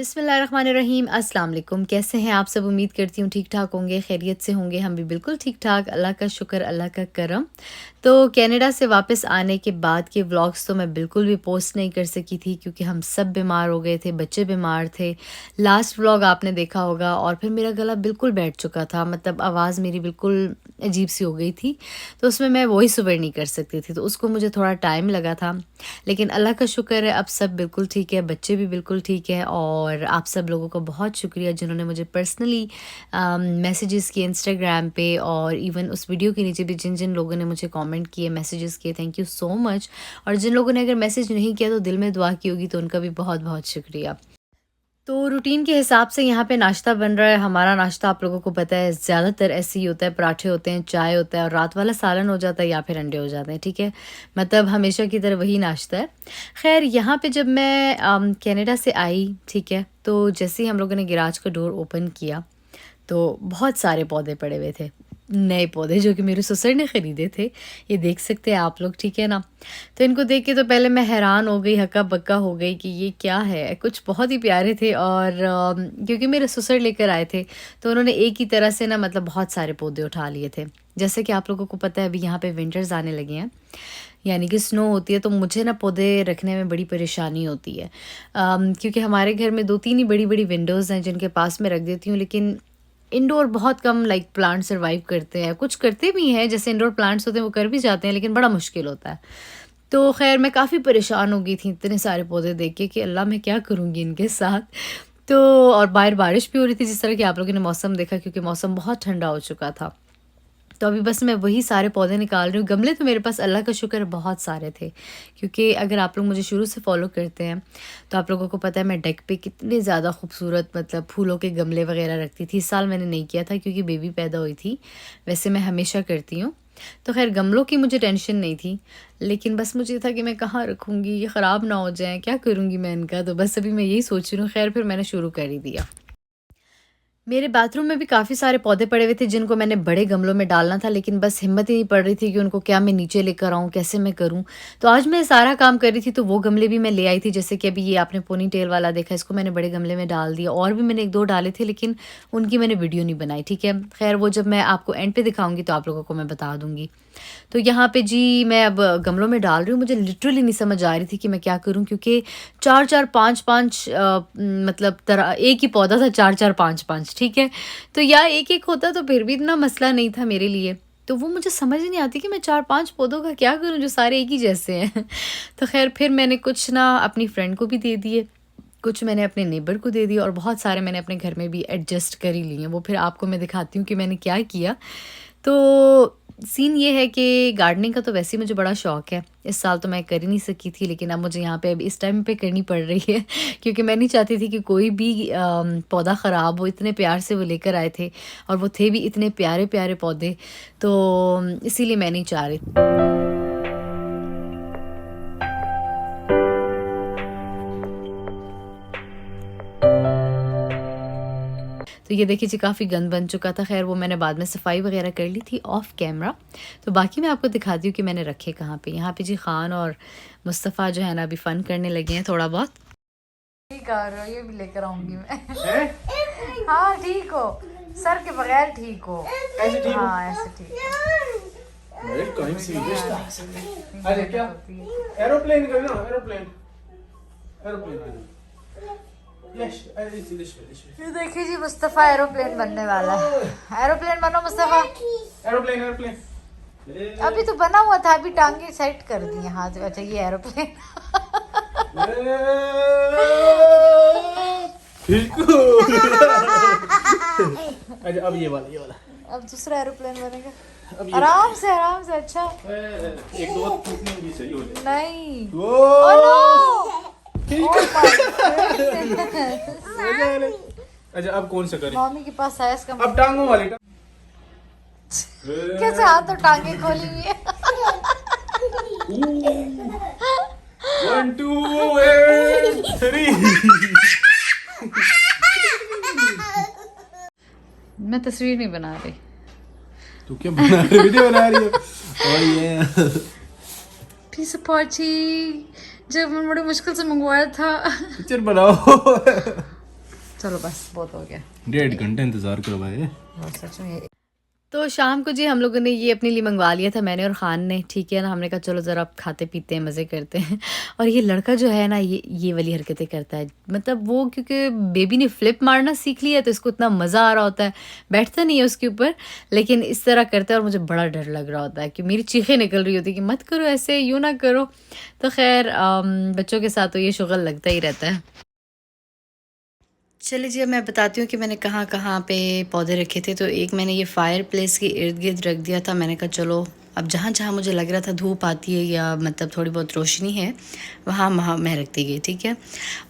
बिस्मिल्लाहिर्रहमानिर्रहीम अस्सलाम वालेकुम। कैसे हैं आप सब? उम्मीद करती हूँ ठीक ठाक होंगे, खैरियत से होंगे। हम भी बिल्कुल ठीक ठाक, अल्लाह का शुक्र, अल्लाह का करम। तो कनाडा से वापस आने के बाद के व्लॉग्स तो मैं बिल्कुल भी पोस्ट नहीं कर सकी थी क्योंकि हम सब बीमार हो गए थे, बच्चे बीमार थे। लास्ट व्लॉग आपने देखा होगा और फिर मेरा गला बिल्कुल बैठ चुका था, मतलब आवाज़ मेरी बिल्कुल अजीब सी हो गई थी। तो उसमें मैं वॉइस ओवर नहीं कर सकती थी, तो उसको मुझे थोड़ा टाइम लगा था। लेकिन अल्लाह का शुक्र है अब सब बिल्कुल ठीक है, बच्चे भी बिल्कुल ठीक है। और आप सब लोगों का बहुत शुक्रिया जिन्होंने मुझे पर्सनली मैसेजेस किए इंस्टाग्राम पे, और इवन उस वीडियो के नीचे भी जिन जिन लोगों ने मुझे कमेंट किए, मैसेजेस किए, थैंक यू सो मच। और जिन लोगों ने अगर मैसेज नहीं किया तो दिल में दुआ की होगी, तो उनका भी बहुत बहुत शुक्रिया। तो रूटीन के हिसाब से यहाँ पे नाश्ता बन रहा है। हमारा नाश्ता आप लोगों को पता है ज़्यादातर ऐसे ही होता है, पराठे होते हैं, चाय होता है और रात वाला सालन हो जाता है या फिर अंडे हो जाते हैं, ठीक है। मतलब हमेशा की तरह वही नाश्ता है। खैर यहाँ पे जब मैं कनाडा से आई, ठीक है, तो जैसे ही हम लोगों ने गैराज का डोर ओपन किया तो बहुत सारे पौधे पड़े हुए थे, नए पौधे जो कि मेरे ससुर ने ख़रीदे थे। ये देख सकते हैं आप लोग, ठीक है ना। तो इनको देख के तो पहले मैं हैरान हो गई, हक्का बक्का हो गई कि ये क्या है। कुछ बहुत ही प्यारे थे और क्योंकि मेरे ससुर लेकर आए थे तो उन्होंने एक ही तरह से ना मतलब बहुत सारे पौधे उठा लिए थे। जैसे कि आप लोगों को पता है अभी यहाँ पे विंटर्स आने लगे हैं, यानी कि स्नो होती है, तो मुझे ना पौधे रखने में बड़ी परेशानी होती है। क्योंकि हमारे घर में 2-3 ही बड़ी बड़ी विंडोज़ हैं जिनके पास मैं रख देती हूँ, लेकिन इंडोर बहुत कम लाइक प्लांट सर्वाइव करते हैं। कुछ करते भी हैं, जैसे इंडोर प्लांट्स होते हैं वो कर भी जाते हैं, लेकिन बड़ा मुश्किल होता है। तो खैर मैं काफ़ी परेशान हो गई थी इतने सारे पौधे देख के कि अल्लाह मैं क्या करूँगी इनके साथ। तो और बाहर बारिश भी हो रही थी, जिस तरह कि आप लोगों ने मौसम देखा, क्योंकि मौसम बहुत ठंडा हो चुका था। तो अभी बस मैं वही सारे पौधे निकाल रही हूँ। गमले तो मेरे पास अल्लाह का शुक्र है बहुत सारे थे, क्योंकि अगर आप लोग मुझे शुरू से फॉलो करते हैं तो आप लोगों को पता है मैं डेक पे कितने ज़्यादा खूबसूरत मतलब फूलों के गमले वगैरह रखती थी। इस साल मैंने नहीं किया था क्योंकि बेबी पैदा हुई थी, वैसे मैं हमेशा करती हूँ। तो खैर गमलों की मुझे टेंशन नहीं थी, लेकिन बस मुझे था कि मैं कहाँ रखूँगी, ये ख़राब ना हो जाएँ, क्या करूँगी मैं इनका। तो बस अभी मैं यही सोच रही हूँ। खैर फिर मैंने शुरू कर ही दिया। मेरे बाथरूम में भी काफ़ी सारे पौधे पड़े हुए थे जिनको मैंने बड़े गमलों में डालना था, लेकिन बस हिम्मत ही नहीं पड़ रही थी कि उनको क्या मैं नीचे लेकर आऊँ, कैसे मैं करूँ। तो आज मैं सारा काम कर रही थी तो वो गमले भी मैं ले आई थी। जैसे कि अभी ये आपने पोनी टेल वाला देखा, इसको मैंने बड़े गमले में डाल दिया। और भी मैंने 1-2 डाले थे, लेकिन उनकी मैंने वीडियो नहीं बनाई, ठीक है। खैर वो जब मैं आपको एंड पे दिखाऊंगी तो आप लोगों को मैं बता दूंगी। तो यहाँ पे जी मैं अब गमलों में डाल रही हूँ। मुझे लिटरली नहीं समझ आ रही थी कि मैं क्या करूँ, क्योंकि 4-4 5-5 मतलब तरह एक ही पौधा था, 4-4 5-5, ठीक है। तो या एक-एक होता तो फिर भी इतना मसला नहीं था मेरे लिए। तो वो मुझे समझ ही नहीं आती कि मैं 4-5 पौधों का क्या करूँ जो सारे एक ही जैसे हैं। तो ख़ैर फिर मैंने कुछ ना अपनी फ्रेंड को भी दे दिए, कुछ मैंने अपने नेबर को दे दिया और बहुत सारे मैंने अपने घर में भी एडजस्ट कर ही लिए हैं। वो फिर आपको मैं दिखाती हूँ कि मैंने क्या किया। तो सीन ये है कि गार्डनिंग का तो वैसे ही मुझे बड़ा शौक है। इस साल तो मैं कर ही नहीं सकी थी, लेकिन अब मुझे यहाँ पे अब इस टाइम पे करनी पड़ रही है क्योंकि मैं नहीं चाहती थी कि कोई भी पौधा ख़राब हो। इतने प्यार से वो लेकर आए थे और वो थे भी इतने प्यारे प्यारे पौधे, तो इसीलिए मैं नहीं चाह रही। तो ये देखिए जी काफ़ी गंद बन चुका था। खैर वो मैंने बाद में सफाई वगैरह कर ली थी ऑफ कैमरा। तो बाकी मैं आपको दिखाती हूँ कि मैंने रखे कहाँ पे। यहाँ पे जी ख़ान और मुस्तफ़ा जो है ना अभी फ़न करने लगे हैं थोड़ा बहुत। ठीक आ रहा है, ये भी लेकर आऊँगी मैं। हाँ ठीक हो, सर के बगैर ठीक हो। ऐसे ठीक हो? हाँ ऐसे ठीक हो। अरे क्या एरोप्लेन करना, एरोप्लेन एरोप्लेन। ये देखिए जी मुस्तफ़ा एरोप्लेन बनने वाला है। एरोप्लेन बनो मुस्तफ़ा। एरोप्लेन एरोप्लेन अभी तो बना हुआ था, अभी टांगे सेट कर दिए हाथ। अच्छा ये एरोप्लेन। अच्छा अब ये वाला अब दूसरा एरोप्लेन बनेगा। आराम से अच्छा। एक दो सही हो जाए। नहीं अच्छा अब कौन सा करें? मम्मी के पास है इसका। अब टांगों वाली कैसे हाथ तो टांगे खोली हुई है। 1 2 3 मैं तस्वीर नहीं बना रही। तू क्या बना रही? वीडियो बना रही है। और ये पीस पार्टी जब मैं बड़ी मुश्किल से मंगवाया था। पिक्चर बनाओ। चलो बस बहुत हो गया, 1.5 घंटे इंतज़ार करवाए। सच में। तो शाम को जी हम लोगों ने ये अपने लिए मंगवा लिया था, मैंने और ख़ान ने, ठीक है ना। हमने कहा चलो ज़रा अब खाते पीते हैं, मज़े करते हैं। और ये लड़का जो है ना, ये वाली हरकतें करता है, मतलब वो क्योंकि बेबी ने फ़्लिप मारना सीख लिया तो इसको इतना मज़ा आ रहा होता है, बैठता नहीं है उसके ऊपर, लेकिन इस तरह करता है और मुझे बड़ा डर लग रहा होता है कि मेरी चीखें निकल रही होती है कि मत करो ऐसे, यूँ ना करो। तो खैर बच्चों के साथ तो ये शुगल लगता ही रहता है। चलिए जी, अब मैं बताती हूँ कि मैंने कहाँ-कहाँ पे पौधे रखे थे। तो एक मैंने ये फायर प्लेस के इर्द-गिर्द रख दिया था। मैंने कहा चलो अब जहाँ-जहाँ मुझे लग रहा था धूप आती है या मतलब थोड़ी बहुत रोशनी है, वहाँ-वहाँ मैं रखती गई, ठीक है।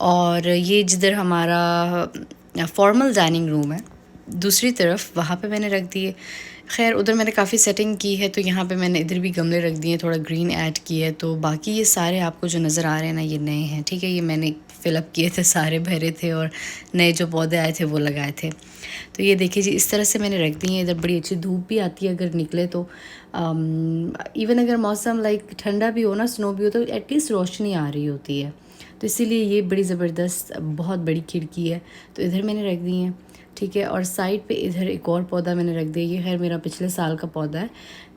और ये जिधर हमारा फॉर्मल डाइनिंग रूम है, दूसरी तरफ वहाँ पे मैंने रख दिए। ख़ैर उधर मैंने काफ़ी सेटिंग की है, तो यहाँ पे मैंने इधर भी गमले रख दिए, थोड़ा ग्रीन ऐड किया है। तो बाकी ये सारे आपको जो नज़र आ रहे हैं ना, ये नए हैं, ठीक है। ये मैंने फ़िलअप किए थे, सारे भरे थे और नए जो पौधे आए थे वो लगाए थे। तो ये देखिए जी, इस तरह से मैंने रख दिए हैं। इधर बड़ी अच्छी धूप भी आती है अगर निकले तो। इवन अगर मौसम लाइक ठंडा भी हो ना, स्नो भी हो, तो एटलीस्ट रोशनी आ रही होती है। तो इसीलिए ये बड़ी ज़बरदस्त बहुत बड़ी खिड़की है, तो इधर मैंने रख दी हैं, ठीक है। और साइड पे इधर एक और पौधा मैंने रख दिया, ये खैर मेरा पिछले साल का पौधा है,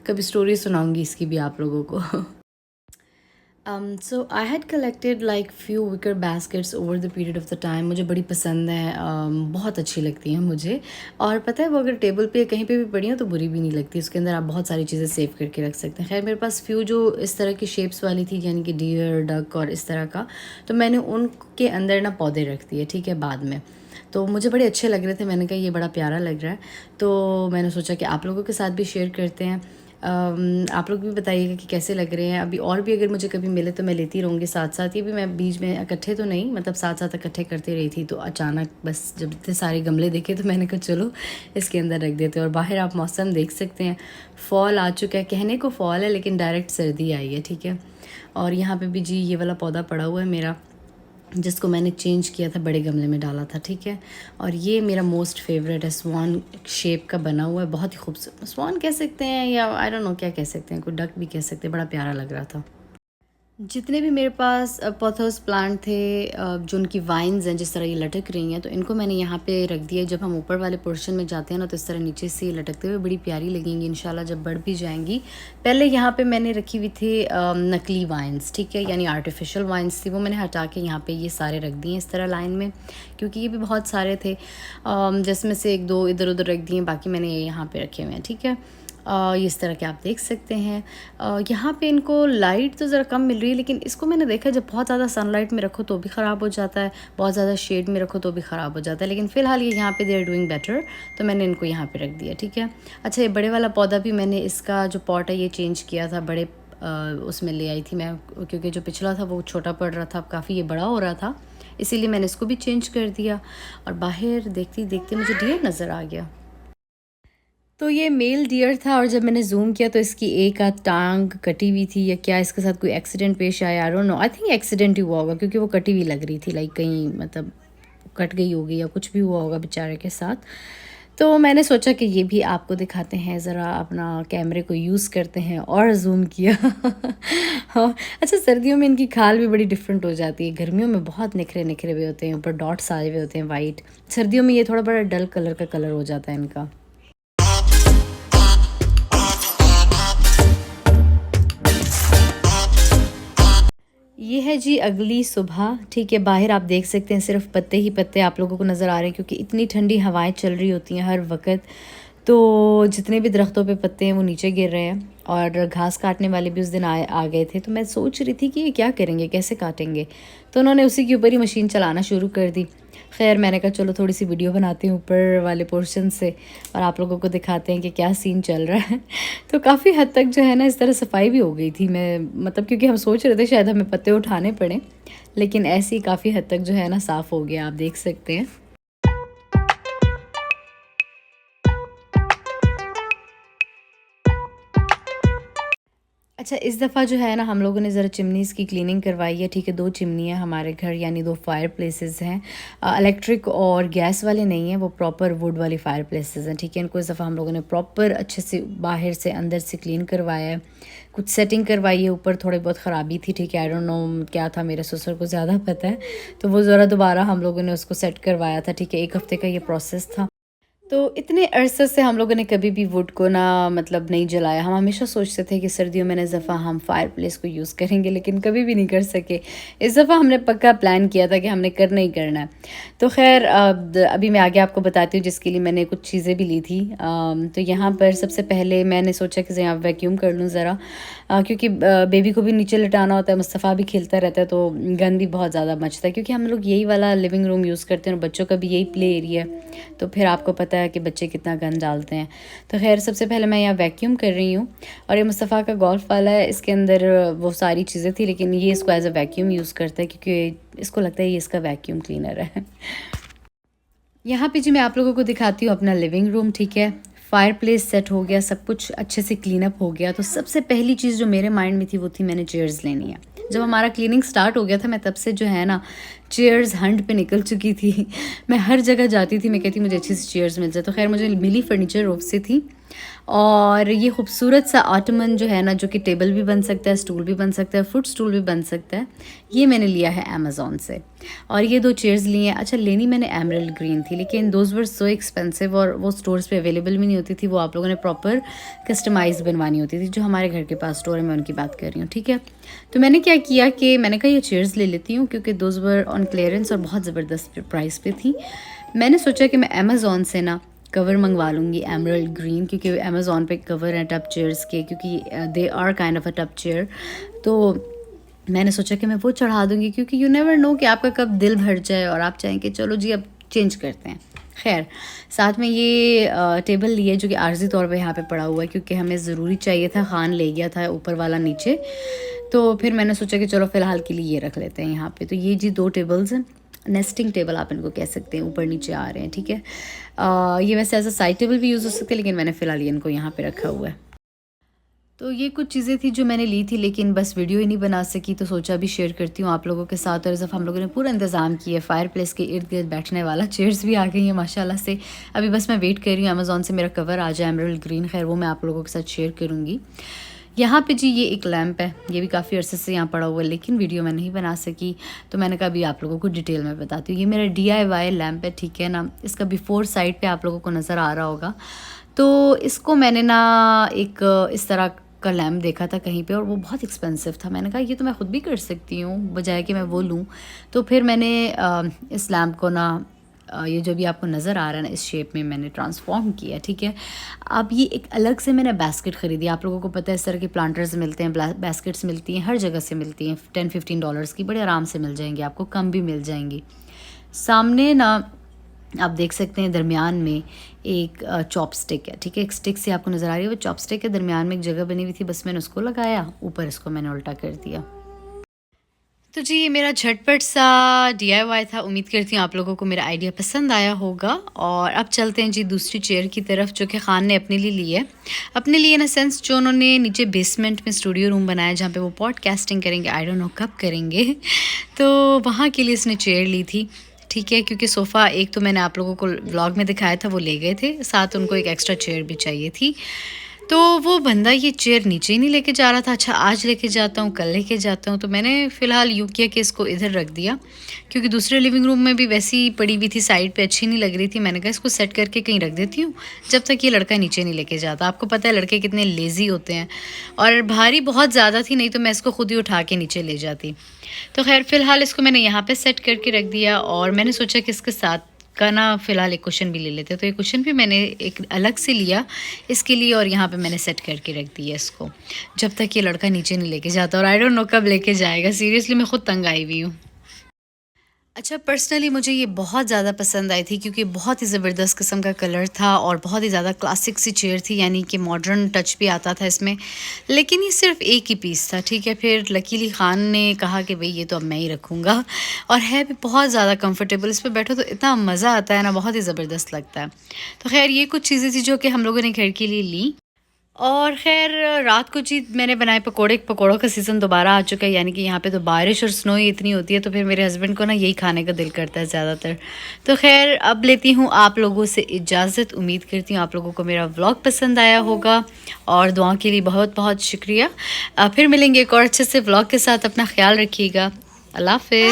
कभी स्टोरी सुनाऊंगी इसकी भी आप लोगों को। So I had collected like few wicker baskets over the period of the time. मुझे बड़ी पसंद है, बहुत अच्छी लगती हैं मुझे। और पता है वो अगर टेबल पे कहीं पे भी पड़ी हो तो बुरी भी नहीं लगती, उसके अंदर आप बहुत सारी चीज़ें सेव करके रख सकते हैं। खैर मेरे पास फ्यू जो इस तरह की शेप्स वाली थी, यानी कि डियर, डक और इस तरह का, तो मैंने उनके अंदर ना पौधे रख दिए, ठीक है, बाद में। तो मुझे बड़े अच्छे लग रहे थे, मैंने कहा ये बड़ा प्यारा लग रहा है, तो मैंने सोचा कि आप लोगों के साथ भी शेयर करते हैं। आप लोग भी बताइएगा कि कैसे लग रहे हैं। अभी और भी अगर मुझे कभी मिले तो मैं लेती रहूँगी साथ साथ। ये भी मैं बीच में इकट्ठे तो नहीं, मतलब साथ साथ इकट्ठे करते रही थी, तो अचानक बस जब इतने सारे गमले देखे तो मैंने कहा चलो इसके अंदर रख देते। और बाहर आप मौसम देख सकते हैं, फॉल आ चुका है, कहने को फॉल है लेकिन डायरेक्ट सर्दी आई है, ठीक है। और यहाँ पे भी जी ये वाला पौधा पड़ा हुआ है मेरा, जिसको मैंने चेंज किया था, बड़े गमले में डाला था, ठीक है। और ये मेरा मोस्ट फेवरेट है, स्वान शेप का बना हुआ है, बहुत ही खूबसूरत। स्वान कह सकते हैं या आई डोंट नो क्या कह सकते हैं, कोई डक भी कह सकते हैं, बड़ा प्यारा लग रहा था। जितने भी मेरे पास पॉथर्स प्लांट थे, जो उनकी वाइन्स हैं जिस तरह ये लटक रही हैं, तो इनको मैंने यहाँ पे रख दिया। जब हम ऊपर वाले पोर्शन में जाते हैं ना, तो इस तरह नीचे से लटकते हुए बड़ी प्यारी लगेंगी इंशाल्लाह जब बढ़ भी जाएंगी। पहले यहाँ पे मैंने रखी हुई थी नकली वाइन्स, ठीक है, यानी आर्टिफिशियल वाइन्स थी, वो मैंने हटा के यहाँ पे ये सारे रख दिए इस तरह लाइन में, क्योंकि ये भी बहुत सारे थे, जिसमें से एक दो इधर उधर रख दिए, बाकी मैंने ये यहाँ पर रखे हुए हैं, ठीक है। इस तरह के आप देख सकते हैं। यहाँ पे इनको लाइट तो ज़रा कम मिल रही है, लेकिन इसको मैंने देखा जब बहुत ज़्यादा सनलाइट में रखो तो भी ख़राब हो जाता है, बहुत ज़्यादा शेड में रखो तो भी ख़राब हो जाता है। लेकिन फ़िलहाल ये यहाँ पे दे आर डूइंग बेटर, तो मैंने इनको यहाँ पे रख दिया, ठीक है। अच्छा, ये बड़े वाला पौधा भी मैंने, इसका जो पॉट है ये चेंज किया था, बड़े उसमें ले आई थी मैं, क्योंकि जो पिछला था वो छोटा पड़ रहा था, अब काफ़ी ये बड़ा हो रहा था, इसीलिए मैंने इसको भी चेंज कर दिया। और बाहर देखते देखते मुझे डियर नज़र आ गया। तो ये मेल डियर था, और जब मैंने जूम किया तो इसकी एक आध टांग कटी हुई थी, या क्या इसके साथ कोई एक्सीडेंट पेश आया, I don't know, I think accident ही हुआ होगा, क्योंकि वो कटी हुई लग रही थी, लाइक कहीं मतलब कट गई होगी या कुछ भी हुआ होगा बेचारे के साथ। तो मैंने सोचा कि ये भी आपको दिखाते हैं, ज़रा अपना कैमरे को यूज़ करते हैं और जूम किया। हाँ, अच्छा, सर्दियों में इनकी खाल भी बड़ी डिफरेंट हो जाती है, गर्मियों में बहुत निखरे निखरे हुए होते हैं, ऊपर डॉट्स आए हुए होते हैं वाइट, सर्दियों में ये थोड़ा बड़ा डल कलर का कलर हो जाता है इनका। ये है जी अगली सुबह, ठीक है। बाहर आप देख सकते हैं सिर्फ पत्ते ही पत्ते आप लोगों को नज़र आ रहे हैं, क्योंकि इतनी ठंडी हवाएं चल रही होती हैं हर वक्त, तो जितने भी दरख्तों पे पत्ते हैं वो नीचे गिर रहे हैं। और घास काटने वाले भी उस दिन आ गए थे, तो मैं सोच रही थी कि ये क्या करेंगे, कैसे काटेंगे, तो उन्होंने उसी के ऊपर ही मशीन चलाना शुरू कर दी। खैर मैंने कहा चलो थोड़ी सी वीडियो बनाते हैं ऊपर वाले पोर्शन से, और आप लोगों को दिखाते हैं कि क्या सीन चल रहा है। तो काफ़ी हद तक जो है ना इस तरह सफाई भी हो गई थी, मैं मतलब क्योंकि हम सोच रहे थे शायद हमें पत्ते उठाने पड़े, लेकिन ऐसी काफ़ी हद तक जो है ना साफ़ हो गया, आप देख सकते हैं। अच्छा, इस दफ़ा जो है ना हम लोगों ने ज़रा चिमनीज़ की क्लीनिंग करवाई है, ठीक है। 2 चिमनी है हमारे घर, यानी 2 फायर प्लेसेस हैं, इलेक्ट्रिक और गैस वाले नहीं हैं, वो प्रॉपर वुड वाली फायर प्लेसेस हैं, ठीक है। इनको इस दफ़ा हम लोगों ने प्रॉपर अच्छे से बाहर से अंदर से क्लीन करवाया है, कुछ सेटिंग करवाई है, ऊपर थोड़ी बहुत ख़राबी थी, ठीक है, आई डोंट नो क्या था, मेरे ससुर को ज़्यादा पता है। तो वो ज़रा दोबारा हम लोगों ने उसको सेट करवाया था, ठीक है, 1 हफ़्ते का ये प्रोसेस था। तो इतने अरसे से हम लोगों ने कभी भी वुड को ना मतलब नहीं जलाया। हम हमेशा सोचते थे कि सर्दियों में इस दफ़ा हम फायर प्लेस को यूज़ करेंगे, लेकिन कभी भी नहीं कर सके। इस दफ़ा हमने पक्का प्लान किया था कि हमने करना ही करना है। तो खैर अभी मैं आगे आपको बताती हूँ, जिसके लिए मैंने कुछ चीज़ें भी ली थी। तो यहाँ पर सबसे पहले मैंने सोचा कि यहाँ वैक्यूम कर लूँ ज़रा, क्योंकि बेबी को भी नीचे लिटाना होता है, मुस्तफ़ा भी खेलता रहता है, तो गंद भी बहुत ज़्यादा मचता है, क्योंकि हम लोग यही वाला लिविंग रूम यूज़ करते हैं और बच्चों का भी यही प्ले एरिया है। तो फिर आपको पता है कि बच्चे कितना गंद डालते हैं। तो खैर सबसे पहले मैं यहाँ वैक्यूम कर रही हूँ, और ये मुस्तफ़ा का गोल्फ वाला है, इसके अंदर वो सारी चीज़ें थी, लेकिन ये इसको एज अ वैक्यूम यूज़ करता है, क्योंकि इसको लगता है ये इसका वैक्यूम क्लीनर है। यहाँ पे जी मैं आप लोगों को दिखाती हूँ अपना लिविंग रूम, ठीक है। फायर प्लेस सेट हो गया, सब कुछ अच्छे से क्लीन अप हो गया। तो सबसे पहली चीज़ जो मेरे माइंड में थी वो थी मैंने चेयर्स लेनी है। जब हमारा क्लीनिंग स्टार्ट हो गया था, मैं तब से जो है ना चेयर्स हंट पे निकल चुकी थी। मैं हर जगह जाती थी, मैं कहती मुझे अच्छी सी चेयर्स मिल जाए। तो खैर मुझे मिली फर्नीचर रोप से थी, और ये खूबसूरत सा ऑटमन जो है ना, जो कि टेबल भी बन सकता है, स्टूल भी बन सकता है, फुट स्टूल भी बन सकता है, ये मैंने लिया है अमेज़ॉन से। और ये 2 चेयर्स लिए हैं। अच्छा, लेनी मैंने एमरल्ड ग्रीन थी, लेकिन दोज वर सो एक्सपेंसिव, और वो स्टोर्स पे अवेलेबल भी नहीं होती थी। वो आप लोगों ने प्रॉपर कस्टमाइज़ बनवानी होती थी। जो हमारे घर के पास स्टोर है, मैं उनकी बात कर रही हूँ, ठीक है। तो मैंने क्या किया कि मैंने कहा ये चेयर्स ले लेती हूँ, क्योंकि दोज वर ऑन क्लियरेंस और बहुत ज़बरदस्त प्राइस पे थी। मैंने सोचा कि मैं अमेज़ॉन से ना कवर मंगवा लूँगी एमरल्ड ग्रीन, क्योंकि अमेज़ॉन पे कवर हैं टब चेयर्स के, क्योंकि they are kind of a tub chair. तो मैंने सोचा कि मैं वो चढ़ा दूँगी, क्योंकि यू नेवर नो कि आपका कब दिल भर जाए और आप चाहें कि चलो जी अब चेंज करते हैं। खैर साथ में ये टेबल लिए, जो कि आर्जी तौर पे यहाँ पे पड़ा हुआ है, क्योंकि हमें ज़रूरी चाहिए था, खान ले गया था ऊपर वाला नीचे। तो फिर मैंने सोचा कि चलो फ़िलहाल के लिए ये रख लेते हैं यहाँ पे। तो ये जी 2 टेबल्स हैं, नेस्टिंग टेबल आप इनको कह सकते हैं, ऊपर नीचे आ रहे हैं, ठीक है। ये वैसे एज अ साइड टेबल भी यूज़ हो सकते हैं, लेकिन मैंने फ़िलहाल ये इनको यहाँ पे रखा हुआ है। तो ये कुछ चीज़ें थी जो मैंने ली थी, लेकिन बस वीडियो ही नहीं बना सकी, तो सोचा अभी शेयर करती हूँ आप लोगों के साथ। और इस दफ़ा हम लोगों ने पूरा इंतज़ाम किया, फायर प्लेस के इर्द गिर्द बैठने वाला, चेयर्स भी आ गई हैं माशाल्लाह से। अभी बस मैं वेट कर रही हूँ अमेज़ॉन से मेरा कवर आ जाए एमरल्ड ग्रीन, खैर वो मैं आप लोगों के साथ शेयर करूँगी। यहाँ पे जी ये एक लैंप है, ये भी काफ़ी अरसे से यहाँ पड़ा हुआ है, लेकिन वीडियो मैं नहीं बना सकी, तो मैंने कहा अभी आप लोगों को डिटेल में बताती हूँ। ये मेरा DIY लैंप है, ठीक है ना। इसका बिफोर साइड पे आप लोगों को नज़र आ रहा होगा। तो इसको मैंने ना एक इस तरह का लैंप देखा था कहीं पे, और वो बहुत एक्सपेंसिव था। मैंने कहा ये तो मैं ख़ुद भी कर सकती हूँ, बजाय कि मैं वो लूँ। तो फिर मैंने इस लैंप को ना ये जो भी आपको नज़र आ रहा है ना, इस शेप में मैंने ट्रांसफॉर्म किया, ठीक है। अब ये एक अलग से मैंने बास्केट ख़रीदी। आप लोगों को पता है इस तरह के प्लांटर्स मिलते हैं, बास्केट्स मिलती हैं, हर जगह से मिलती हैं, $10-15 की, बड़े आराम से मिल जाएंगी आपको, कम भी मिल जाएंगी। सामने ना आप देख सकते हैं दरमियान में एक चॉपस्टिक है, ठीक है। एक स्टिक से आपको नज़र आ रही है वो चॉपस्टिक है, दरमियान में एक जगह बनी हुई थी, बस मैंने उसको लगाया, ऊपर इसको मैंने उल्टा कर दिया। तो जी ये मेरा झटपट सा DIY था। उम्मीद करती हूँ आप लोगों को मेरा आइडिया पसंद आया होगा। और अब चलते हैं जी दूसरी चेयर की तरफ, जो कि खान ने अपने लिए ली है। अपने लिए इन अ सेंस, जो उन्होंने नीचे बेसमेंट में स्टूडियो रूम बनाया जहाँ पे वो पॉडकास्टिंग करेंगे, आई डोंट नो कब करेंगे। तो वहाँ के लिए इसने चेयर ली थी, ठीक है, क्योंकि सोफ़ा एक तो मैंने आप लोगों को व्लॉग में दिखाया था, वो ले गए थे, साथ उनको एक एक्स्ट्रा चेयर भी चाहिए थी। तो वो बंदा ये चेयर नीचे ही नहीं लेके जा रहा था। अच्छा आज लेके जाता हूँ, कल लेके जाता हूँ, तो मैंने फ़िलहाल यूँ किया कि इसको इधर रख दिया, क्योंकि दूसरे लिविंग रूम में भी वैसी ही पड़ी हुई थी, साइड पे अच्छी नहीं लग रही थी। मैंने कहा इसको सेट करके कहीं रख देती हूँ, जब तक ये लड़का नीचे नहीं लेके जाता। आपको पता है लड़के कितने लेज़ी होते हैं, और भारी बहुत ज़्यादा थी, नहीं तो मैं इसको खुद ही उठा के नीचे ले जाती। तो खैर फ़िलहाल इसको मैंने यहाँ पर सेट करके रख दिया, और मैंने सोचा कि इसके साथ का ना फ़िलहाल एक कुशन भी ले लेते हैं। तो ये कुशन भी मैंने एक अलग से लिया इसके लिए, और यहाँ पे मैंने सेट करके रख दिया इसको, जब तक ये लड़का नीचे नहीं लेके जाता। और आई डोंट नो कब लेके जाएगा, सीरियसली मैं खुद तंग आई हुई हूँ। अच्छा पर्सनली मुझे ये बहुत ज़्यादा पसंद आई थी, क्योंकि बहुत ही ज़बरदस्त किस्म का कलर था, और बहुत ही ज़्यादा क्लासिक सी चेयर थी, यानी कि मॉडर्न टच भी आता था इसमें। लेकिन ये सिर्फ एक ही पीस था, ठीक है। फिर लकीली खान ने कहा कि भाई ये तो अब मैं ही रखूँगा, और है भी बहुत ज़्यादा कंफर्टेबल, इस पर बैठो तो इतना मज़ा आता है ना, बहुत ही ज़बरदस्त लगता है। तो खैर ये कुछ चीज़ें थी जो कि हम लोगों ने घर के लिए ली। और ख़ैर रात को जी मैंने बनाए पकोड़े। पकोड़ों का सीज़न दोबारा आ चुका है, यानी कि यहाँ पे तो बारिश और स्नो ही इतनी होती है, तो फिर मेरे हस्बैंड को ना यही खाने का दिल करता है ज़्यादातर। तो खैर अब लेती हूँ आप लोगों से इजाज़त। उम्मीद करती हूँ आप लोगों को मेरा व्लॉग पसंद आया होगा, और दुआओं के लिए बहुत बहुत शुक्रिया। फिर मिलेंगे एक और अच्छे से व्लॉग के साथ। अपना ख्याल रखिएगा। अल्लाह हाफ़िज़।